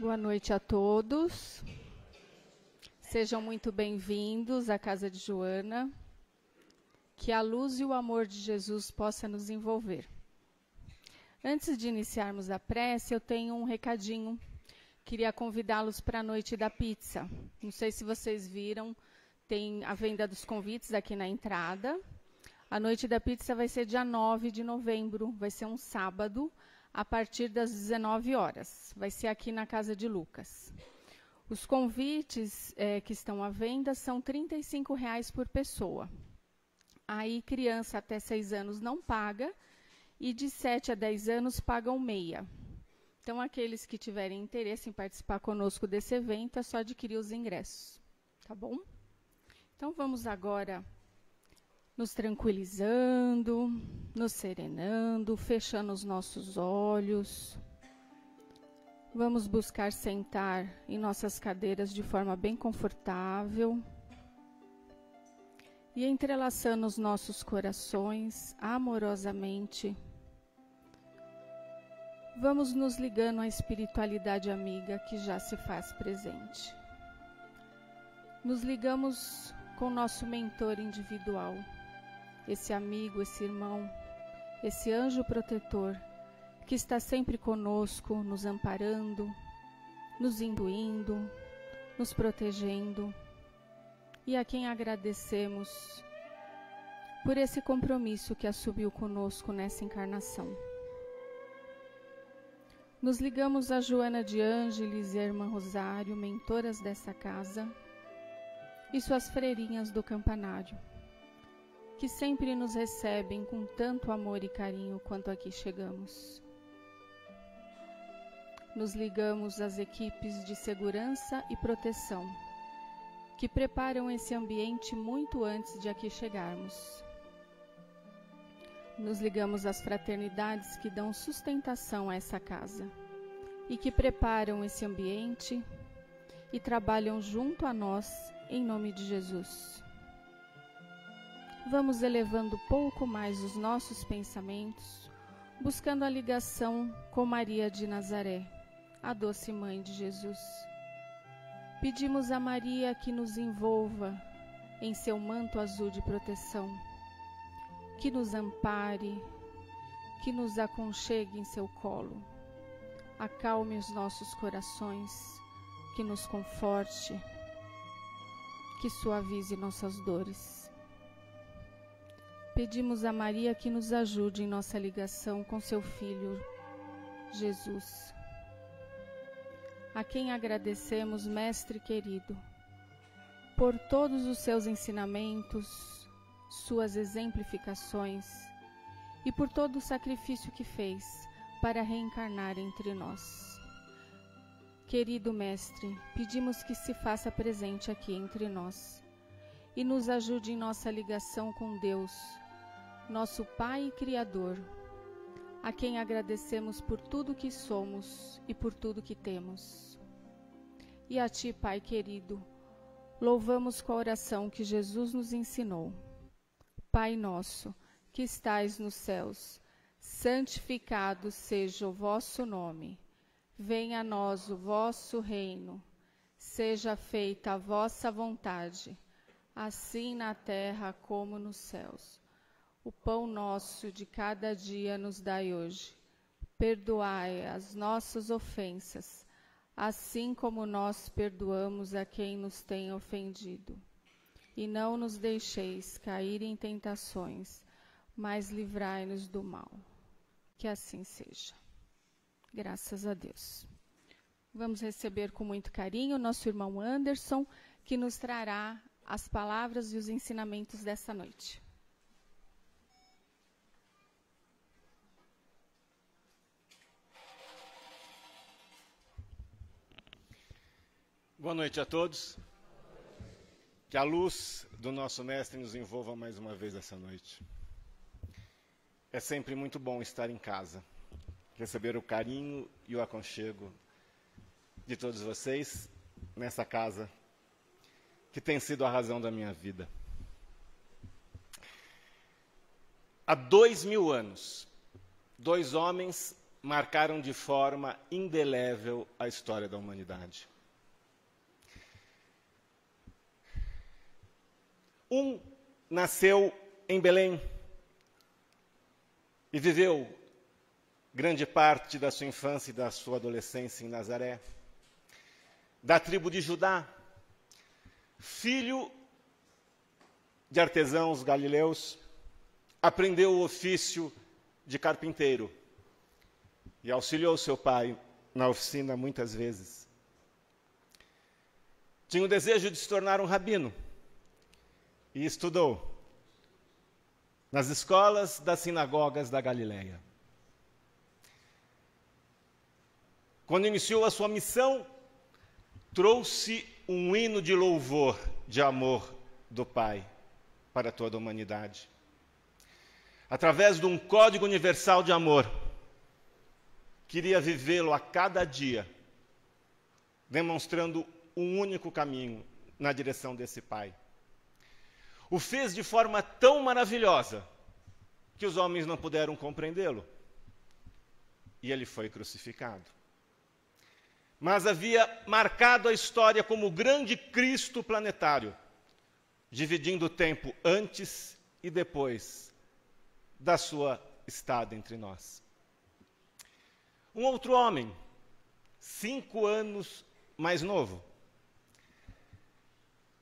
Boa noite a todos. Sejam muito bem-vindos à casa de Joana. Que a luz e o amor de Jesus possa nos envolver. Antes de iniciarmos a prece, eu tenho um recadinho. Queria convidá-los para a noite da pizza. Não sei se vocês viram, tem a venda dos convites aqui na entrada. A noite da pizza vai ser dia 9 de novembro, vai ser um sábado, a partir das 19 horas. Vai ser aqui na casa de Lucas. Os convites que estão à venda são R$ 35,00 por pessoa. Aí, criança até 6 anos não paga e de 7 a 10 anos pagam meia. Então, aqueles que tiverem interesse em participar conosco desse evento, é só adquirir os ingressos, tá bom? Então, vamos agora nos tranquilizando, nos serenando, fechando os nossos olhos. Vamos buscar sentar em nossas cadeiras de forma bem confortável e entrelaçando os nossos corações amorosamente. Vamos nos ligando à espiritualidade amiga que já se faz presente. Nos ligamos com nosso mentor individual, esse amigo, esse irmão, esse anjo protetor que está sempre conosco, nos amparando, nos intuindo, nos protegendo, e a quem agradecemos por esse compromisso que assumiu conosco nessa encarnação. Nos ligamos a Joana de Ângeles e a Irmã Rosário, mentoras dessa casa, e suas freirinhas do campanário, que sempre nos recebem com tanto amor e carinho quanto aqui chegamos. Nos ligamos às equipes de segurança e proteção, que preparam esse ambiente muito antes de aqui chegarmos. Nos ligamos às fraternidades que dão sustentação a essa casa e que preparam esse ambiente e trabalham junto a nós em nome de Jesus. Vamos elevando pouco mais os nossos pensamentos, buscando a ligação com Maria de Nazaré, a doce mãe de Jesus. Pedimos a Maria que nos envolva em seu manto azul de proteção, que nos ampare, que nos aconchegue em seu colo, acalme os nossos corações, que nos conforte, que suavize nossas dores. Pedimos a Maria que nos ajude em nossa ligação com seu Filho, Jesus, a quem agradecemos, Mestre querido, por todos os seus ensinamentos, suas exemplificações e por todo o sacrifício que fez para reencarnar entre nós. Querido Mestre, pedimos que se faça presente aqui entre nós e nos ajude em nossa ligação com Deus, nosso Pai e Criador, a quem agradecemos por tudo que somos e por tudo que temos. E a Ti, Pai querido, louvamos com a oração que Jesus nos ensinou. Pai nosso, que estais nos céus, santificado seja o vosso nome. Venha a nós o vosso reino. Seja feita a vossa vontade, assim na terra como nos céus. O pão nosso de cada dia nos dai hoje. Perdoai as nossas ofensas, assim como nós perdoamos a quem nos tem ofendido. E não nos deixeis cair em tentações, mas livrai-nos do mal. Que assim seja. Graças a Deus. Vamos receber com muito carinho o nosso irmão Anderson, que nos trará as palavras e os ensinamentos dessa noite. Boa noite a todos. Que a luz do nosso Mestre nos envolva mais uma vez essa noite. É sempre muito bom estar em casa, receber o carinho e o aconchego de todos vocês nessa casa que tem sido a razão da minha vida. Há 2000 anos, dois homens marcaram de forma indelével a história da humanidade. Um nasceu em Belém e viveu grande parte da sua infância e da sua adolescência em Nazaré, da tribo de Judá, filho de artesãos galileus, aprendeu o ofício de carpinteiro e auxiliou seu pai na oficina muitas vezes. Tinha o desejo de se tornar um rabino e estudou nas escolas das sinagogas da Galileia. Quando iniciou a sua missão, trouxe um hino de louvor, de amor do Pai para toda a humanidade. Através de um código universal de amor, queria vivê-lo a cada dia, demonstrando um único caminho na direção desse Pai. O fez de forma tão maravilhosa que os homens não puderam compreendê-lo. E ele foi crucificado. Mas havia marcado a história como o grande Cristo planetário, dividindo o tempo antes e depois da sua estada entre nós. Um outro homem, 5 anos mais novo,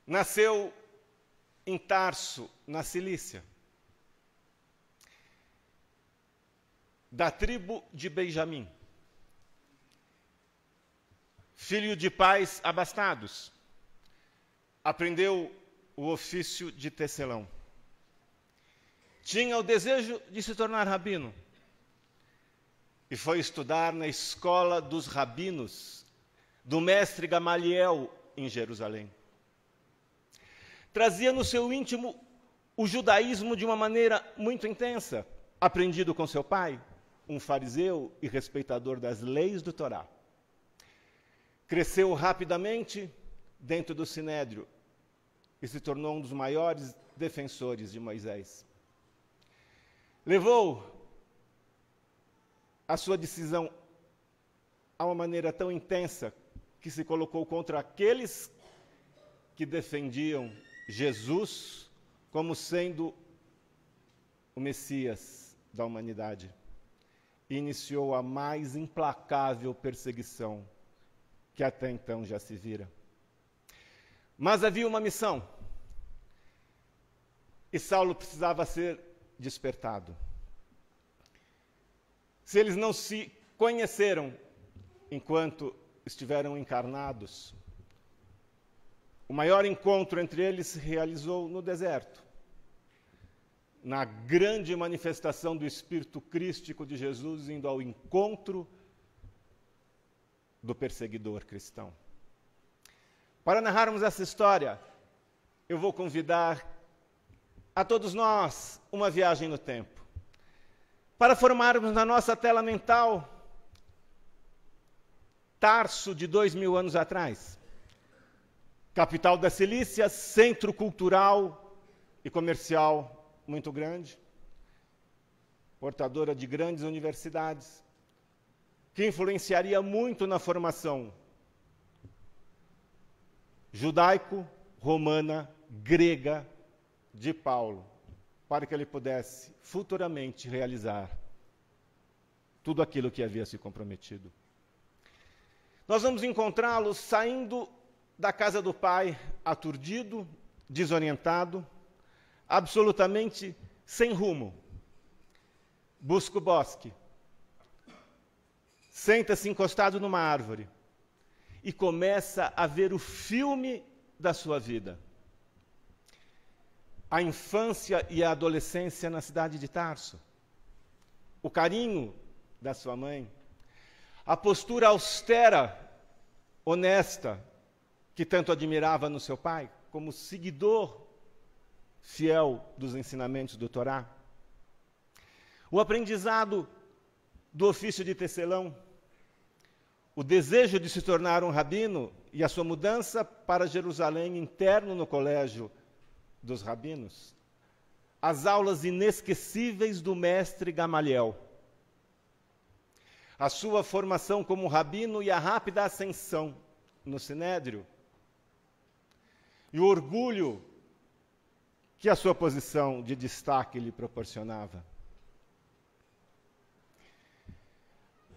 nasceu em Tarso, na Cilícia, da tribo de Benjamim, filho de pais abastados, aprendeu o ofício de tecelão. Tinha o desejo de se tornar rabino e foi estudar na escola dos rabinos do mestre Gamaliel em Jerusalém. Trazia no seu íntimo o judaísmo de uma maneira muito intensa, aprendido com seu pai, um fariseu e respeitador das leis do Torá. Cresceu rapidamente dentro do Sinédrio e se tornou um dos maiores defensores de Moisés. Levou a sua decisão a uma maneira tão intensa que se colocou contra aqueles que defendiam Jesus como sendo o Messias da humanidade. E iniciou a mais implacável perseguição que até então já se vira. Mas havia uma missão. E Saulo precisava ser despertado. Se eles não se conheceram enquanto estiveram encarnados, o maior encontro entre eles se realizou no deserto, na grande manifestação do Espírito Crístico de Jesus indo ao encontro do perseguidor cristão. Para narrarmos essa história, eu vou convidar a todos nós uma viagem no tempo, para formarmos na nossa tela mental Tarso de 2000 anos atrás, capital da Cilícia, centro cultural e comercial muito grande, portadora de grandes universidades, que influenciaria muito na formação judaico-romana, grega de Paulo, para que ele pudesse futuramente realizar tudo aquilo que havia se comprometido. Nós vamos encontrá-lo saindo da casa do pai, aturdido, desorientado, absolutamente sem rumo. Busca o bosque, senta-se encostado numa árvore e começa a ver o filme da sua vida. A infância e a adolescência na cidade de Tarso, o carinho da sua mãe, a postura austera, honesta, que tanto admirava no seu pai, como seguidor fiel dos ensinamentos do Torá. O aprendizado do ofício de tecelão, o desejo de se tornar um rabino e a sua mudança para Jerusalém, interno no colégio dos rabinos, as aulas inesquecíveis do mestre Gamaliel, a sua formação como rabino e a rápida ascensão no Sinédrio, e o orgulho que a sua posição de destaque lhe proporcionava.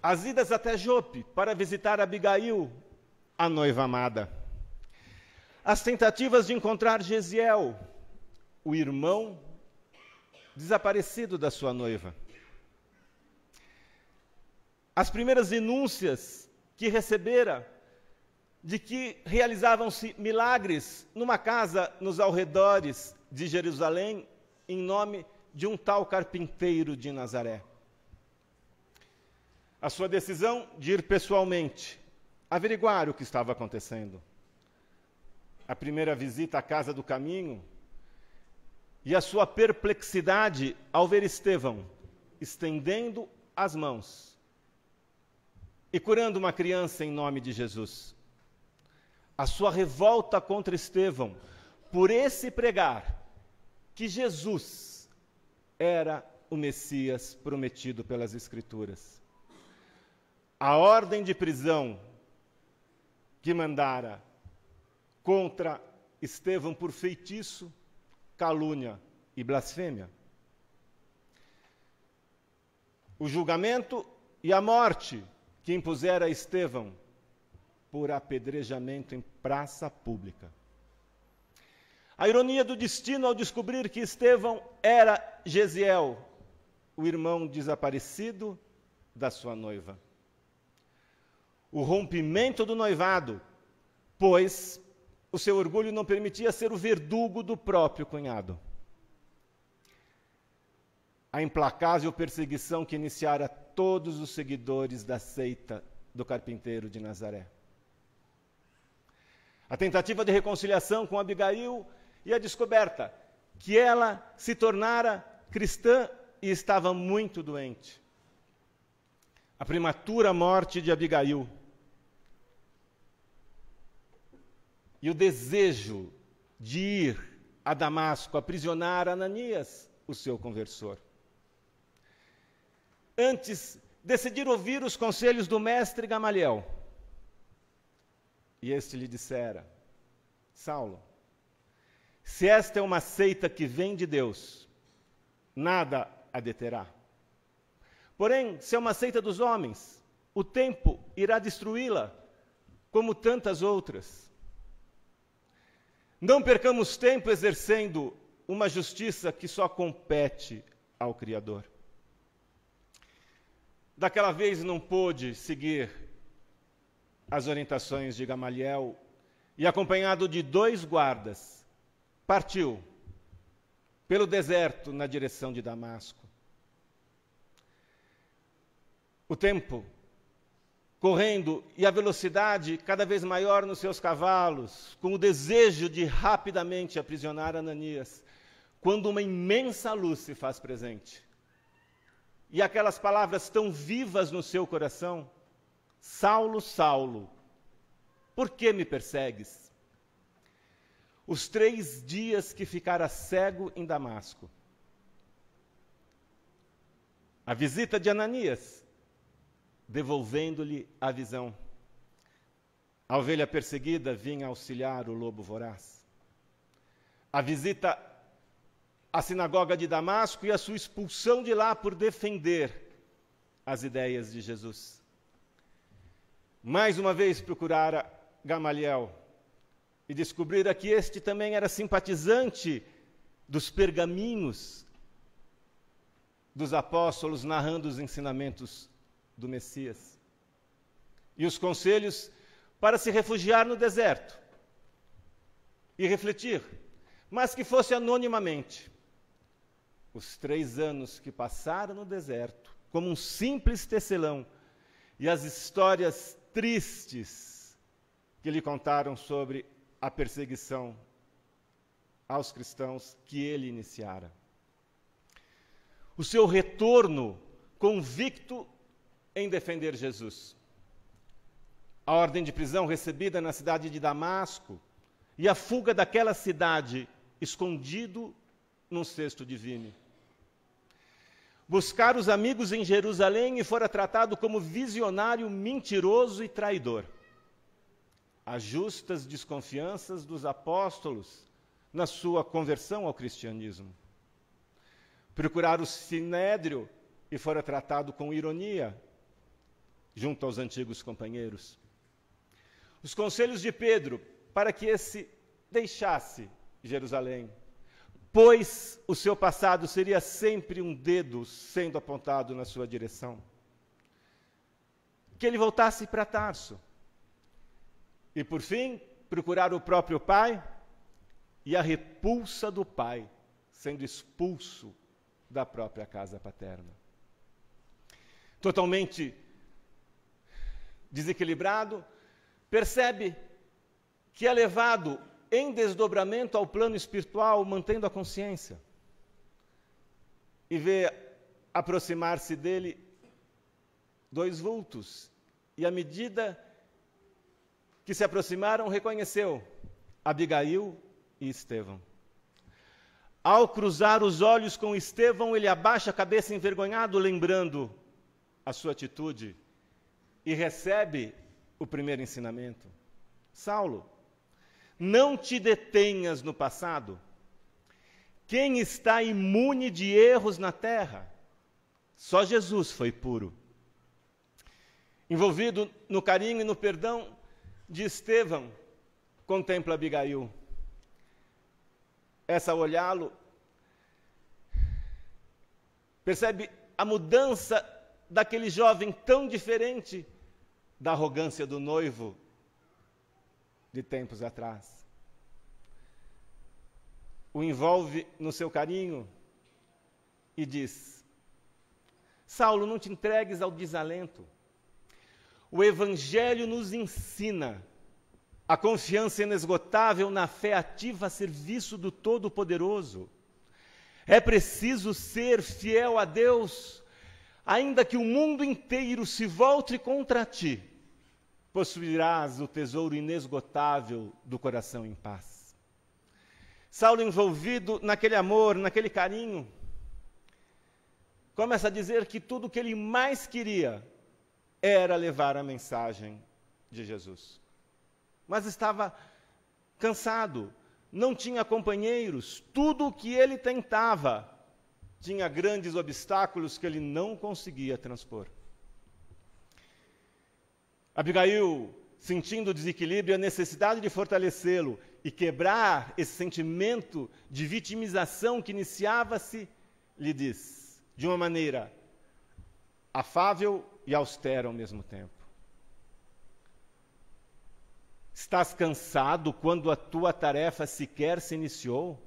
As idas até Jope para visitar Abigail, a noiva amada. As tentativas de encontrar Gesiel, o irmão desaparecido da sua noiva. As primeiras denúncias que recebera de que realizavam-se milagres numa casa nos arredores de Jerusalém, em nome de um tal carpinteiro de Nazaré. A sua decisão de ir pessoalmente averiguar o que estava acontecendo. A primeira visita à casa do caminho e a sua perplexidade ao ver Estevão estendendo as mãos e curando uma criança em nome de Jesus. A sua revolta contra Estevão por esse pregar que Jesus era o Messias prometido pelas Escrituras. A ordem de prisão que mandara contra Estevão por feitiço, calúnia e blasfêmia. O julgamento e a morte que impusera a Estevão por apedrejamento em praça pública. A ironia do destino ao descobrir que Estevão era Gesiel, o irmão desaparecido da sua noiva. O rompimento do noivado, pois o seu orgulho não permitia ser o verdugo do próprio cunhado. A implacável perseguição que iniciara todos os seguidores da seita do carpinteiro de Nazaré. A tentativa de reconciliação com Abigail e a descoberta que ela se tornara cristã e estava muito doente. A prematura morte de Abigail. E o desejo de ir a Damasco aprisionar Ananias, o seu conversor. Antes, decidir ouvir os conselhos do mestre Gamaliel. E este lhe dissera: Saulo, se esta é uma seita que vem de Deus, nada a deterá. Porém, se é uma seita dos homens, o tempo irá destruí-la, como tantas outras. Não percamos tempo exercendo uma justiça que só compete ao Criador. Daquela vez não pôde seguir as orientações de Gamaliel e, acompanhado de 2 guardas, partiu pelo deserto na direção de Damasco. O tempo correndo e a velocidade cada vez maior nos seus cavalos, com o desejo de rapidamente aprisionar Ananias, quando uma imensa luz se faz presente. E aquelas palavras tão vivas no seu coração: Saulo, Saulo, por que me persegues? Os 3 dias que ficara cego em Damasco. A visita de Ananias, devolvendo-lhe a visão. A ovelha perseguida vinha auxiliar o lobo voraz. A visita à sinagoga de Damasco e a sua expulsão de lá por defender as ideias de Jesus. Mais uma vez procurara Gamaliel e descobrira que este também era simpatizante dos pergaminhos dos apóstolos narrando os ensinamentos do Messias. E os conselhos para se refugiar no deserto e refletir, mas que fosse anonimamente. Os 3 anos que passaram no deserto, como um simples tecelão, e as histórias tristes que lhe contaram sobre a perseguição aos cristãos que ele iniciara. O seu retorno convicto em defender Jesus. A ordem de prisão recebida na cidade de Damasco e a fuga daquela cidade escondido num cesto de vinho. buscar os amigos em Jerusalém e fora tratado como visionário, mentiroso e traidor. As justas desconfianças dos apóstolos na sua conversão ao cristianismo. Procurar o sinédrio e fora tratado com ironia junto aos antigos companheiros. Os conselhos de Pedro para que esse deixasse Jerusalém, pois o seu passado seria sempre um dedo sendo apontado na sua direção. Que ele voltasse para Tarso. E, por fim, procurar o próprio pai e a repulsa do pai, sendo expulso da própria casa paterna. Totalmente desequilibrado, percebe que é levado em desdobramento ao plano espiritual, mantendo a consciência, e vê aproximar-se dele dois vultos, e à medida que se aproximaram, reconheceu Abigail e Estevão. Ao cruzar os olhos com Estevão, ele abaixa a cabeça envergonhado, lembrando a sua atitude, e recebe o primeiro ensinamento. Saulo, não te detenhas no passado. Quem está imune de erros na terra? Só Jesus foi puro. Envolvido no carinho e no perdão de Estevão, contempla Abigail. Essa, ao olhá-lo, percebe a mudança daquele jovem tão diferente da arrogância do noivo de tempos atrás. O envolve no seu carinho e diz: Saulo, não te entregues ao desalento. O Evangelho nos ensina a confiança inesgotável na fé ativa a serviço do Todo-Poderoso. É preciso ser fiel a Deus, ainda que o mundo inteiro se volte contra ti, possuirás o tesouro inesgotável do coração em paz. Saulo, envolvido naquele amor, naquele carinho, começa a dizer que tudo o que ele mais queria era levar a mensagem de Jesus. Mas estava cansado, não tinha companheiros, tudo o que ele tentava tinha grandes obstáculos que ele não conseguia transpor. Abigail, sentindo o desequilíbrio e a necessidade de fortalecê-lo e quebrar esse sentimento de vitimização que iniciava-se, lhe diz, de uma maneira afável e austera ao mesmo tempo: estás cansado quando a tua tarefa sequer se iniciou?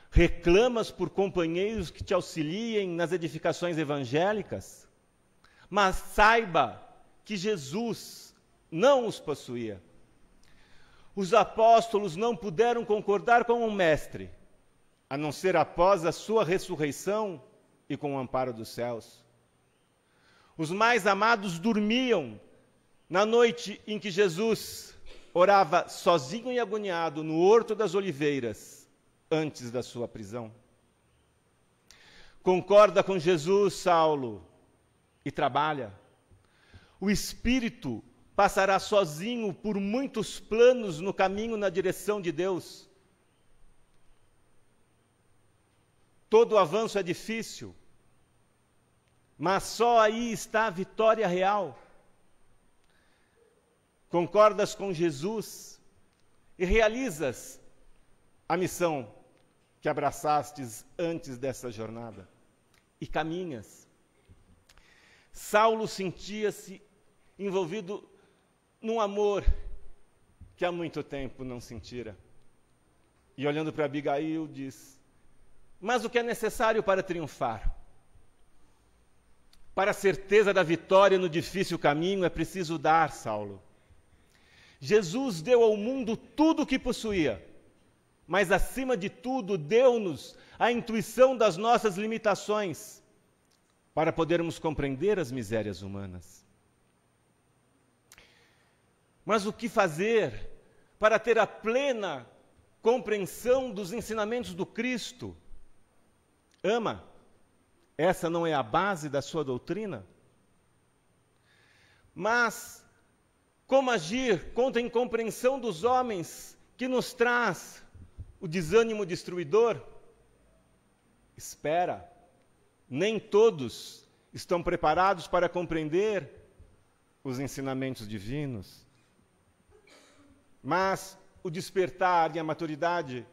Reclamas por companheiros que te auxiliem nas edificações evangélicas? Mas saiba que Jesus não os possuía. Os apóstolos não puderam concordar com o Mestre, a não ser após a sua ressurreição e com o amparo dos céus. Os mais amados dormiam na noite em que Jesus orava sozinho e agoniado no Horto das Oliveiras, antes da sua prisão. Concorda com Jesus, Saulo, e trabalha. O Espírito passará sozinho por muitos planos no caminho na direção de Deus. Todo avanço é difícil, mas só aí está a vitória real. Concordas com Jesus e realizas a missão que abraçastes antes dessa jornada. E caminhas. Saulo sentia-se envolvido num amor que há muito tempo não sentira. E olhando para Abigail, diz: mas o que é necessário para triunfar? Para a certeza da vitória no difícil caminho é preciso dar, Saulo. Jesus deu ao mundo tudo o que possuía, mas acima de tudo deu-nos a intuição das nossas limitações, para podermos compreender as misérias humanas. Mas o que fazer para ter a plena compreensão dos ensinamentos do Cristo? Ama, Essa não é a base da sua doutrina? Mas como agir contra a incompreensão dos homens que nos traz o desânimo destruidor? Espera, nem todos estão preparados para compreender os ensinamentos divinos. Mas o despertar e a maturidade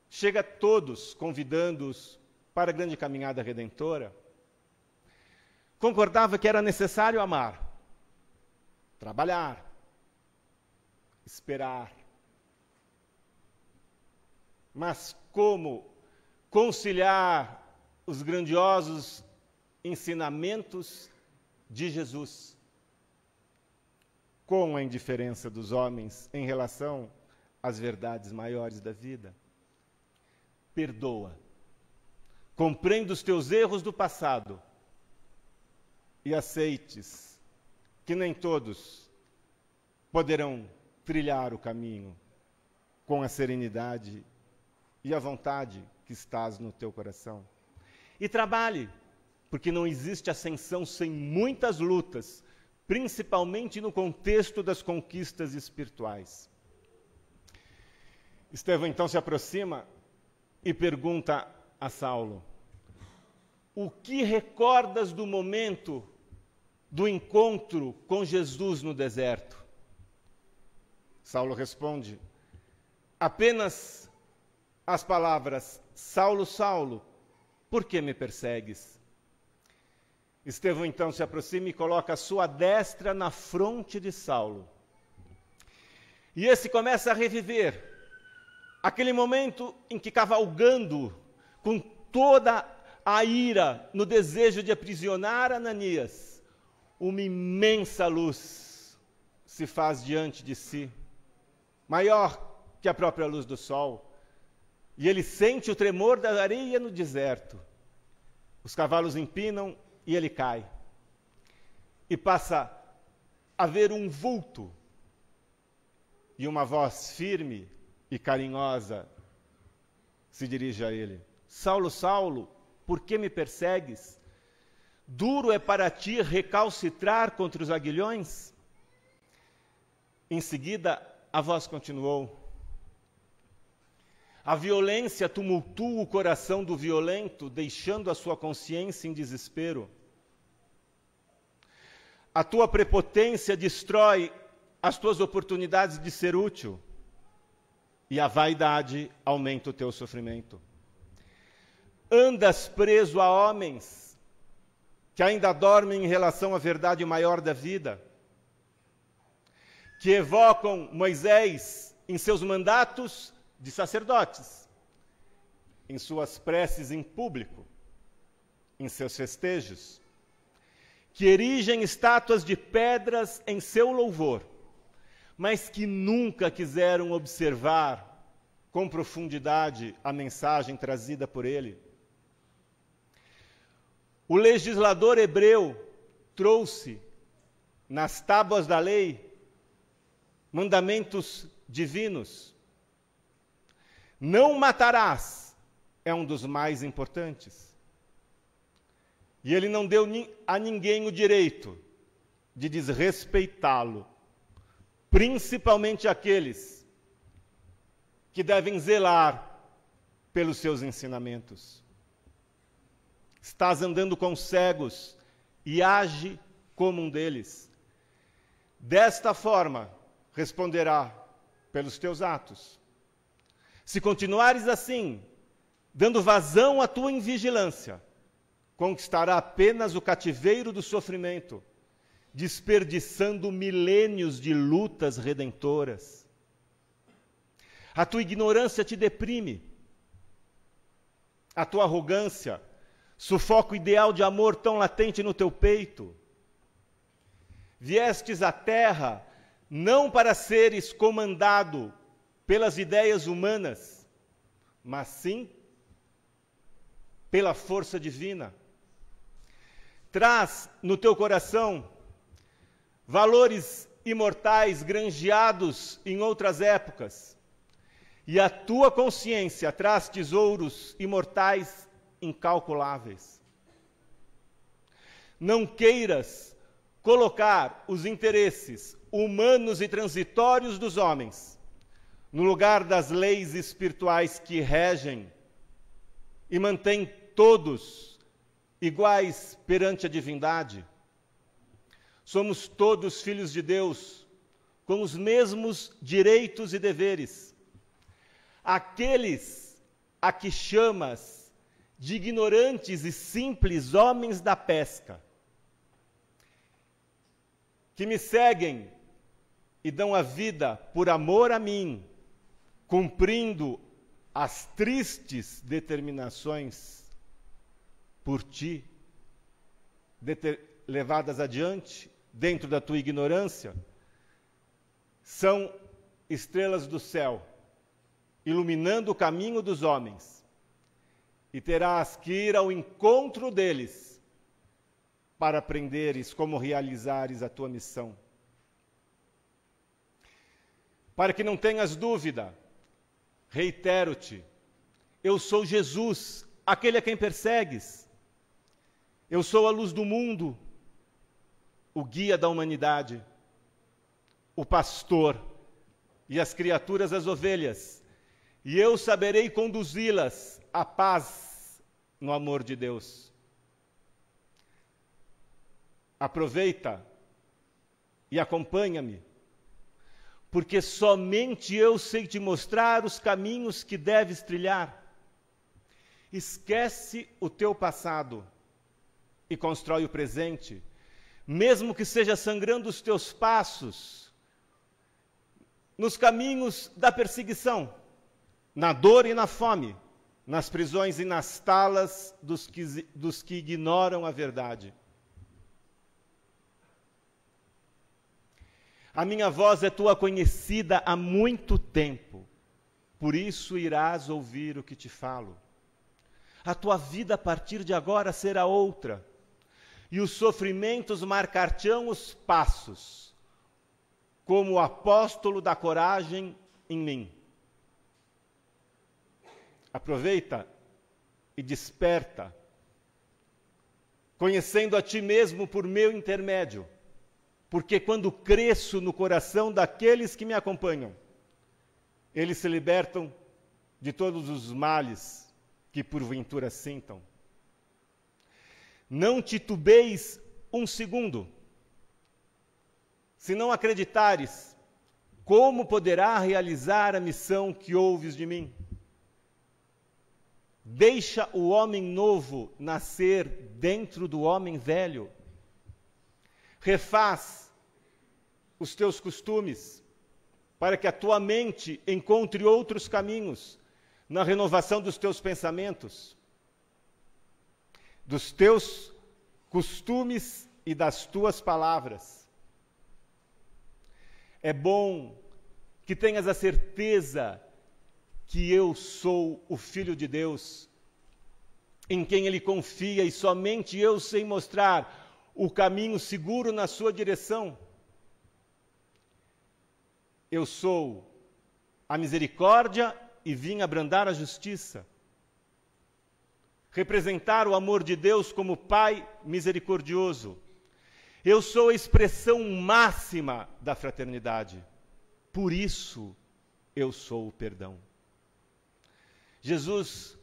chega a todos, convidando-os para a grande caminhada redentora. Concordava que era necessário amar, trabalhar, esperar. Mas como conciliar os grandiosos ensinamentos de Jesus com a indiferença dos homens em relação às verdades maiores da vida? Perdoa. Compreenda os teus erros do passado e aceites que nem todos poderão trilhar o caminho com a serenidade e a vontade que estás no teu coração. E trabalhe, porque não existe ascensão sem muitas lutas, principalmente no contexto das conquistas espirituais. Estevão então se aproxima e pergunta a Saulo: o que recordas do momento do encontro com Jesus no deserto? Saulo responde: apenas as palavras: Saulo, Saulo, por que me persegues? Estevão então se aproxima e coloca a sua destra na fronte de Saulo. E esse começa a reviver aquele momento em que, cavalgando com toda a ira no desejo de aprisionar Ananias, uma imensa luz se faz diante de si, maior que a própria luz do sol. E ele sente o tremor da areia no deserto. Os cavalos empinam e ele cai. E passa a ver um vulto. E uma voz firme e carinhosa se dirige a ele: Saulo, Saulo, por que me persegues? Duro é para ti recalcitrar contra os aguilhões? Em seguida, a voz continuou: a violência tumultua o coração do violento, deixando a sua consciência em desespero. A tua prepotência destrói as tuas oportunidades de ser útil, e a vaidade aumenta o teu sofrimento. Andas preso a homens que ainda dormem em relação à verdade maior da vida, que evocam Moisés em seus mandatos de sacerdotes, em suas preces em público, em seus festejos, que erigem estátuas de pedras em seu louvor, mas que nunca quiseram observar com profundidade a mensagem trazida por ele. O legislador hebreu trouxe nas tábuas da lei mandamentos divinos. Não matarás é um dos mais importantes. E ele não deu a ninguém o direito de desrespeitá-lo, principalmente aqueles que devem zelar pelos seus ensinamentos. Estás andando com cegos e age como um deles. Desta forma, responderá pelos teus atos. Se continuares assim, dando vazão à tua invigilância, conquistará apenas o cativeiro do sofrimento, desperdiçando milênios de lutas redentoras. A tua ignorância te deprime. A tua arrogância sufoca o ideal de amor tão latente no teu peito. Viestes à terra não para seres comandado pelas ideias humanas, mas sim pela força divina. Traz no teu coração valores imortais granjeados em outras épocas, e a tua consciência traz tesouros imortais incalculáveis. não queiras colocar os interesses humanos e transitórios dos homens no lugar das leis espirituais que regem e mantêm todos iguais perante a divindade. Somos todos filhos de Deus, com os mesmos direitos e deveres. Aqueles a que chamas de ignorantes e simples homens da pesca, que me seguem e dão a vida por amor a mim, cumprindo as tristes determinações por ti, levadas adiante dentro da tua ignorância, são estrelas do céu, iluminando o caminho dos homens, e terás que ir ao encontro deles para aprenderes como realizares a tua missão. Para que não tenhas dúvida, reitero-te, eu sou Jesus, aquele a quem persegues. Eu sou a luz do mundo, o guia da humanidade, o pastor e as criaturas as ovelhas, e eu saberei conduzi-las à paz no amor de Deus. Aproveita e acompanha-me, porque somente eu sei te mostrar os caminhos que deves trilhar. Esquece o teu passado e constrói o presente, mesmo que seja sangrando os teus passos nos caminhos da perseguição, na dor e na fome, nas prisões e nas talas dos que ignoram a verdade. A minha voz é tua conhecida há muito tempo, por isso irás ouvir o que te falo. A tua vida a partir de agora será outra, e os sofrimentos marcar-te-ão os passos, como o apóstolo da coragem em mim. Aproveita e desperta, conhecendo a ti mesmo por meu intermédio, porque quando cresço no coração daqueles que me acompanham, eles se libertam de todos os males que porventura sintam. Não titubeis um segundo. Se não acreditares, como poderá realizar a missão que ouves de mim? Deixa o homem novo nascer dentro do homem velho. Refaz os teus costumes, para que a tua mente encontre outros caminhos na renovação dos teus pensamentos, dos teus costumes e das tuas palavras. É bom que tenhas a certeza que eu sou o Filho de Deus, em quem Ele confia, e somente eu sei mostrar o caminho seguro na sua direção. Eu sou a misericórdia e vim abrandar a justiça. Representar o amor de Deus como Pai misericordioso. Eu sou a expressão máxima da fraternidade. Por isso, eu sou o perdão. Jesus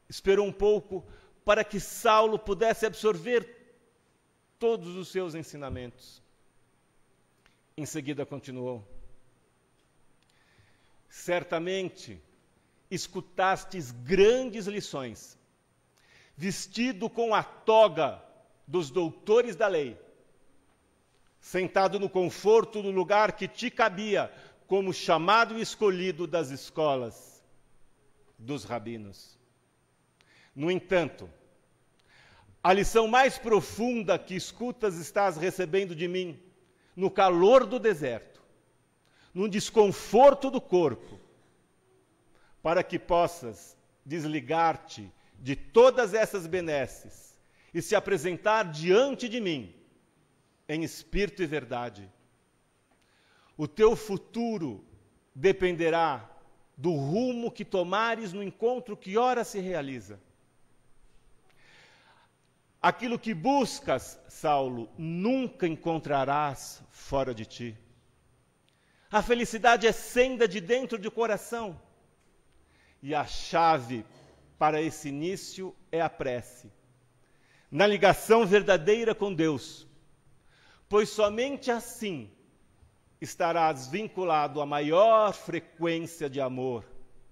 esperou um pouco para que Saulo pudesse absorver todos os seus ensinamentos. Em seguida continuou: certamente escutastes grandes lições, vestido com a toga dos doutores da lei, sentado no conforto do lugar que te cabia, como chamado e escolhido das escolas dos rabinos. No entanto, a lição mais profunda que escutas estás recebendo de mim, no calor do deserto, no desconforto do corpo, para que possas desligar-te de todas essas benesses e se apresentar diante de mim, em espírito e verdade. O teu futuro dependerá do rumo que tomares no encontro que ora se realiza. Aquilo que buscas, Saulo, nunca encontrarás fora de ti. A felicidade é senda de dentro do coração. E a chave para esse início é a prece, na ligação verdadeira com Deus, pois somente assim estarás vinculado à maior frequência de amor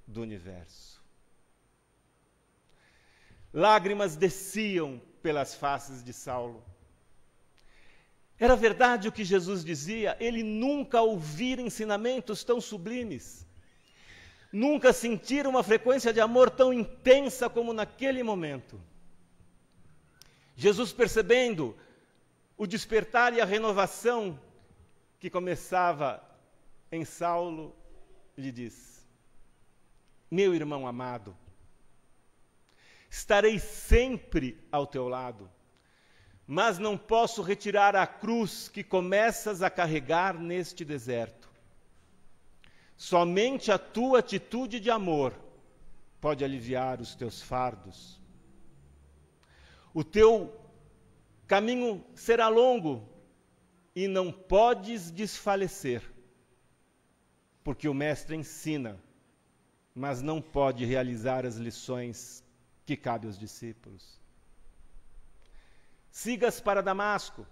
do universo. Lágrimas desciam pelas faces de Saulo. Era verdade o que Jesus dizia, ele nunca ouvira ensinamentos tão sublimes, nunca sentira uma frequência de amor tão intensa como naquele momento. Jesus, percebendo o despertar e a renovação que começava em Saulo, lhe diz: meu irmão amado, estarei sempre ao teu lado, mas não posso retirar a cruz que começas a carregar neste deserto. Somente a tua atitude de amor pode aliviar os teus fardos. O teu caminho será longo e não podes desfalecer, porque o mestre ensina, mas não pode realizar as lições que cabe aos discípulos. Sigas para Damasco,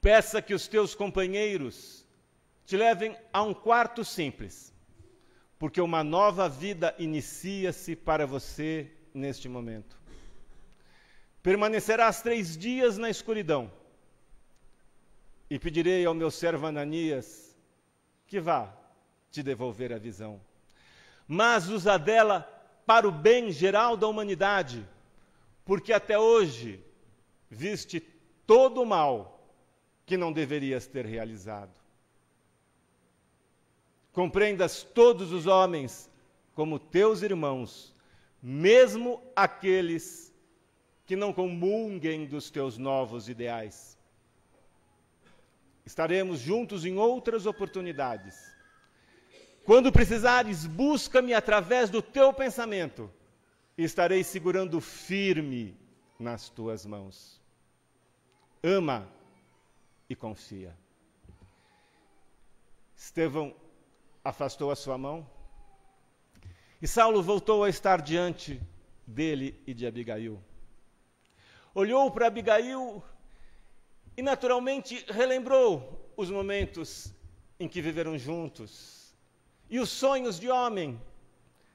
peça que os teus companheiros te levem a um quarto simples, porque uma nova vida inicia-se para você neste momento. Permanecerás 3 dias na escuridão, e pedirei ao meu servo Ananias que vá te devolver a visão. Mas usa dela para o bem geral da humanidade, porque até hoje viste todo o mal que não deverias ter realizado. Compreendas todos os homens como teus irmãos, mesmo aqueles que não comunguem dos teus novos ideais. Estaremos juntos em outras oportunidades. Quando precisares, busca-me através do teu pensamento, e estarei segurando firme nas tuas mãos. Ama e confia. Estevão afastou a sua mão, e Saulo voltou a estar diante dele e de Abigail. Olhou para Abigail e naturalmente relembrou os momentos em que viveram juntos e os sonhos de homem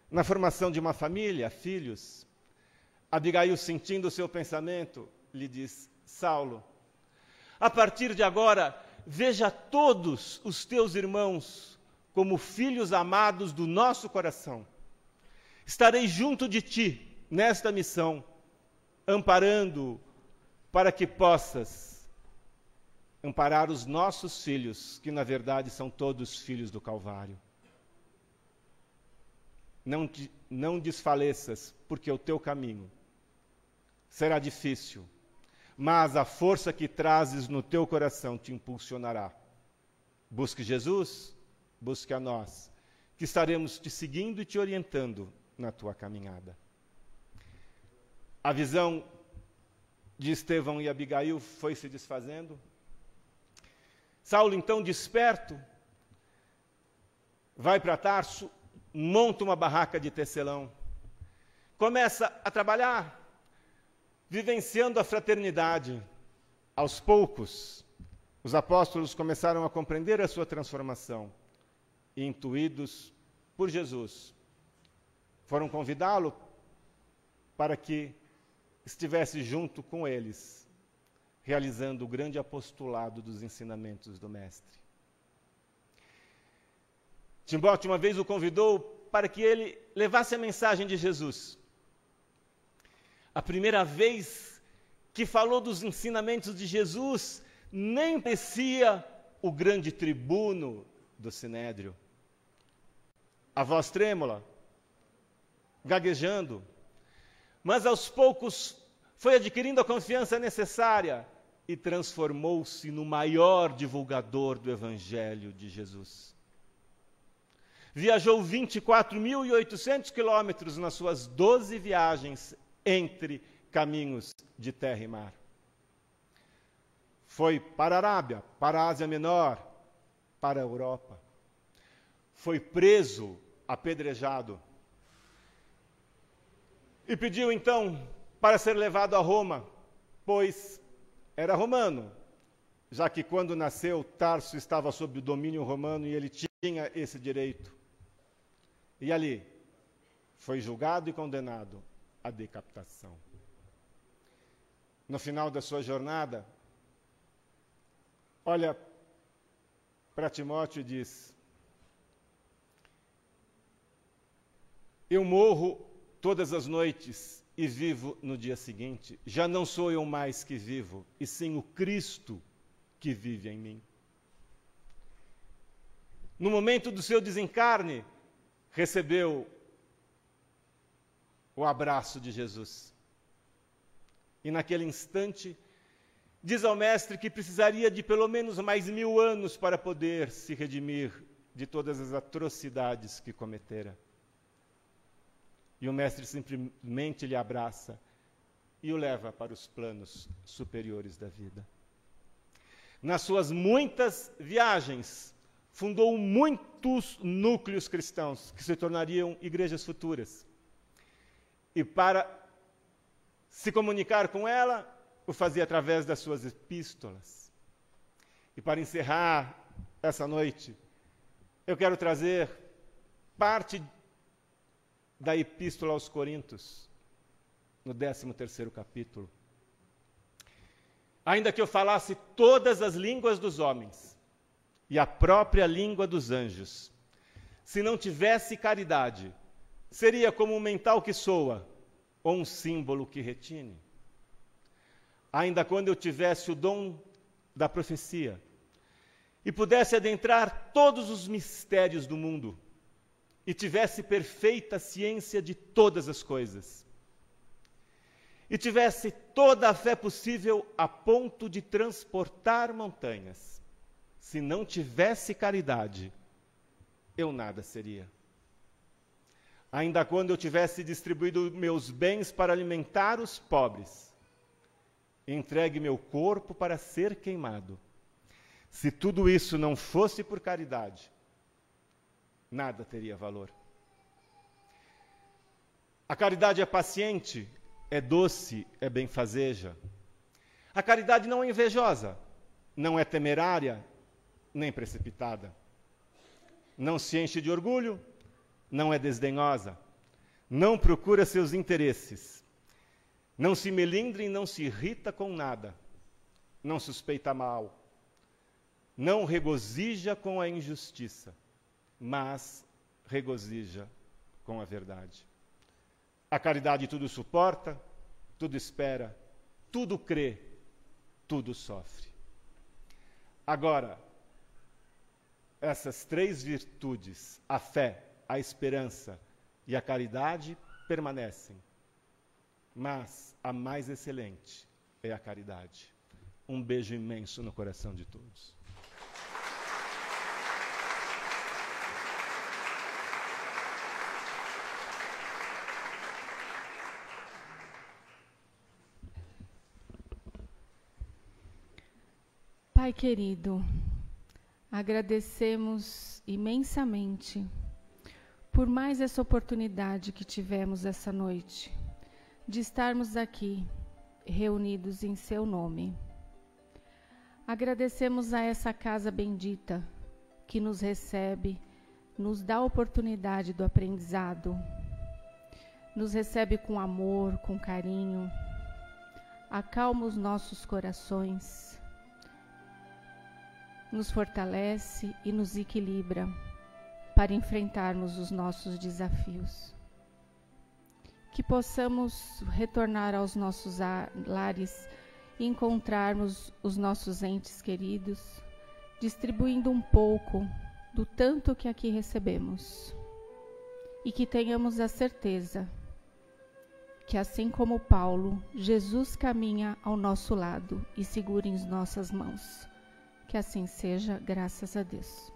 na formação de uma família, filhos. Abigail, sentindo o seu pensamento, lhe diz: Saulo, a partir de agora, veja todos os teus irmãos como filhos amados do nosso coração. Estarei junto de ti nesta missão, amparando para que possas amparar os nossos filhos, que na verdade são todos filhos do Calvário. Não desfaleças, porque o teu caminho será difícil, mas a força que trazes no teu coração te impulsionará. Busque Jesus, busque a nós, que estaremos te seguindo e te orientando na tua caminhada. A visão de Estevão e Abigail foi se desfazendo. Saulo, então, desperto, vai para Tarso, monta uma barraca de tecelão, começa a trabalhar, vivenciando a fraternidade. Aos poucos, os apóstolos começaram a compreender a sua transformação, e, intuídos por Jesus, foram convidá-lo para que estivesse junto com eles, realizando o grande apostolado dos ensinamentos do Mestre. Timóteo uma vez o convidou para que ele levasse a mensagem de Jesus. A primeira vez que falou dos ensinamentos de Jesus, nem parecia o grande tribuno do Sinédrio. A voz trêmula, gaguejando, mas aos poucos foi adquirindo a confiança necessária e transformou-se no maior divulgador do Evangelho de Jesus. Viajou 24.800 quilômetros nas suas 12 viagens entre caminhos de terra e mar. Foi para a Arábia, para a Ásia Menor, para a Europa. Foi preso, apedrejado. E pediu então para ser levado a Roma, pois era romano, já que quando nasceu, Tarso estava sob o domínio romano e ele tinha esse direito. E ali foi julgado e condenado à decapitação. No final da sua jornada, olha para Timóteo e diz: eu morro todas as noites e vivo no dia seguinte. Já não sou eu mais que vivo, e sim o Cristo que vive em mim. No momento do seu desencarne, recebeu o abraço de Jesus. E naquele instante, diz ao mestre que precisaria de pelo menos mais 1000 anos para poder se redimir de todas as atrocidades que cometera. E o mestre simplesmente lhe abraça e o leva para os planos superiores da vida. Nas suas muitas viagens, fundou muitos núcleos cristãos que se tornariam igrejas futuras. E para se comunicar com ela, o fazia através das suas epístolas. E para encerrar essa noite, eu quero trazer parte da Epístola aos Coríntios, no 13º capítulo. Ainda que eu falasse todas as línguas dos homens e a própria língua dos anjos, se não tivesse caridade, seria como um mental que soa ou um símbolo que retine. Ainda quando eu tivesse o dom da profecia e pudesse adentrar todos os mistérios do mundo e tivesse perfeita ciência de todas as coisas, e tivesse toda a fé possível a ponto de transportar montanhas, se não tivesse caridade, eu nada seria. Ainda quando eu tivesse distribuído meus bens para alimentar os pobres, entregue meu corpo para ser queimado, se tudo isso não fosse por caridade, nada teria valor. A caridade é paciente, é doce, é benfazeja. A caridade não é invejosa, não é temerária, nem precipitada. Não se enche de orgulho, não é desdenhosa, não procura seus interesses, não se melindra e não se irrita com nada, não suspeita mal, não regozija com a injustiça, mas regozija com a verdade. A caridade tudo suporta, tudo espera, tudo crê, tudo sofre. Agora, essas 3 virtudes, a fé, a esperança e a caridade, permanecem. Mas a mais excelente é a caridade. Um beijo imenso no coração de todos. Pai querido, agradecemos imensamente por mais essa oportunidade que tivemos essa noite, de estarmos aqui, reunidos em seu nome. Agradecemos a essa casa bendita, que nos recebe, nos dá a oportunidade do aprendizado, nos recebe com amor, com carinho, acalma os nossos corações, nos fortalece e nos equilibra para enfrentarmos os nossos desafios. Que possamos retornar aos nossos lares e encontrarmos os nossos entes queridos, distribuindo um pouco do tanto que aqui recebemos. E que tenhamos a certeza que, assim como Paulo, Jesus caminha ao nosso lado e segura em nossas mãos. Que assim seja, graças a Deus.